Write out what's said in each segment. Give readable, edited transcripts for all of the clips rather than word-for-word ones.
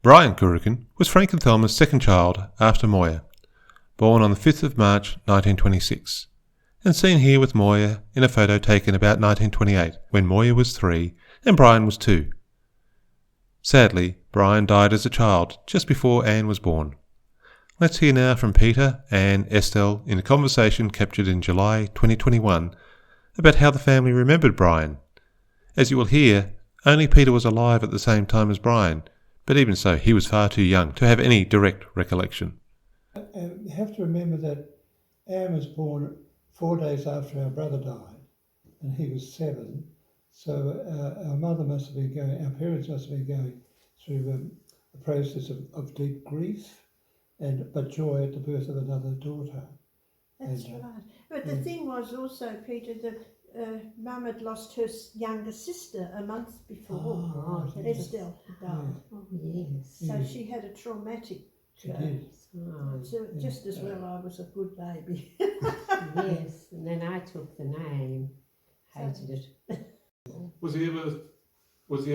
Brian Carrucan was Frank and Thelma's second child after Moya, born on the 5th of March 1926, and seen here with Moya in a photo taken about 1928 when Moya was 3 and Brian was 2. Sadly, Brian died as a child just before Anne was born. Let's hear now from Peter and Estelle in a conversation captured in July 2021 about how the family remembered Brian. As you will hear, only Peter was alive at the same time as Brian, but even so, he was far too young to have any direct recollection. You have to remember that Anne was born 4 days after our brother died, and he was 7. So our parents must have been going through a process of deep grief, but joy at the birth of another daughter. That's right. But the thing was also, Peter, that Mum had lost her younger sister a month before. Estelle died. Oh, yes. So she had a traumatic. She did. So just as well, I was a good baby. Yes, and then I took the name. Hated it. Was he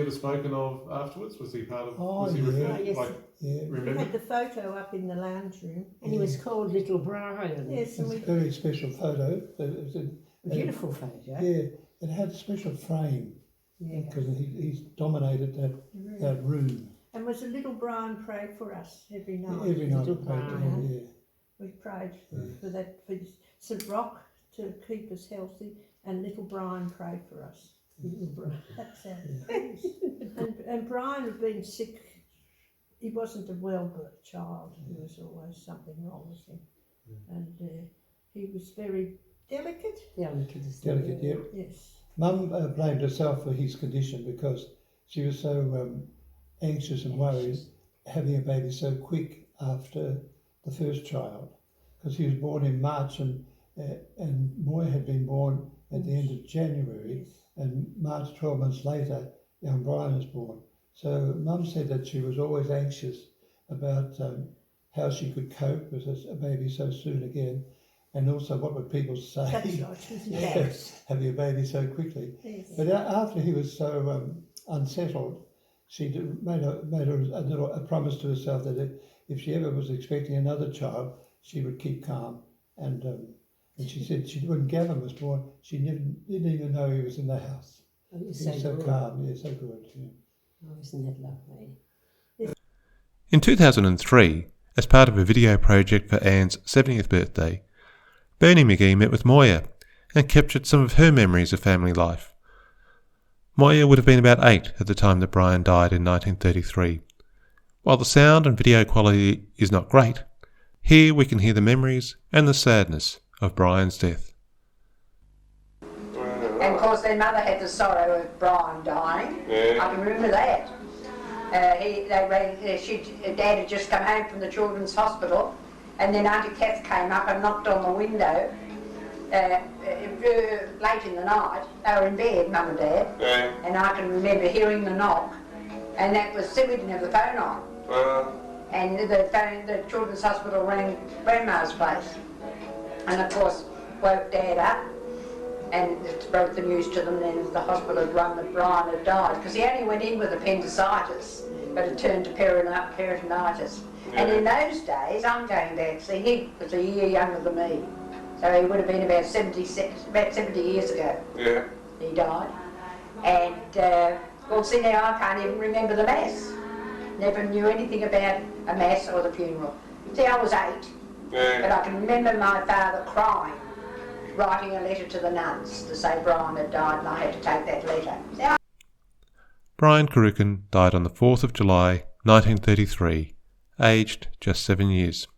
ever spoken of afterwards? Was he part of? Was he yeah. referred? We Remember? had the photo up in the lounge room. And he was called Little Brian. Yes, It's a very special photo. It was A beautiful photo. yeah, it had a special frame because he's dominated that room. And was a little Brian prayed for us every night. Every night Little we prayed to Brian. him, We prayed for St. Rock to keep us healthy, and little Brian prayed for us. Little Brian. That's it. And Brian had been sick. He wasn't a well-birthed child. There was always something wrong with him. And he was very delicate. Delicate, yeah. Yes. Mum blamed herself for his condition because she was so anxious and worried having a baby so quick after the first child, because he was born in March and Moya had been born at the end of January, and March 12 months later young Brian was born. So Mum said that she was always anxious about how she could cope with a baby so soon again, and also what would people say. That's right. Yes. Having a baby so quickly. Yes. But after he was so unsettled, she made a promise to herself that if she ever was expecting another child, she would keep calm. And she said when Gavin was born, she didn't even know he was in the house. Oh, he was He was so good. calm, so good. Yeah. Oh, isn't that lovely? In 2003, as part of a video project for Anne's 70th birthday, Bernie McGee met with Moya and captured some of her memories of family life. Moya would have been about 8 at the time that Brian died in 1933. While the sound and video quality is not great, here we can hear the memories and the sadness of Brian's death. And of course their mother had the sorrow of Brian dying. I can remember that. Dad had just come home from the children's hospital, and then Auntie Kath came up and knocked on the window late in the night. They were in bed, Mum and Dad, and I can remember hearing the knock, and that was, we didn't have the phone on. And the children's hospital rang Grandma's place, and of course woke Dad up and broke the news to them. Then the hospital had rung that Brian had died, because he only went in with appendicitis, but it turned to peritonitis. And in those days, I'm going back, see, he was a year younger than me, so he would have been about 70 years ago. Yeah. He died. And, well, see, now I can't even remember the Mass. Never knew anything about a Mass or the funeral. See, I was 8, but I can remember my father crying, writing a letter to the nuns to say Brian had died, and I had to take that letter. See, Brian Carrucan died on the 4th of July 1933, aged just 7 years.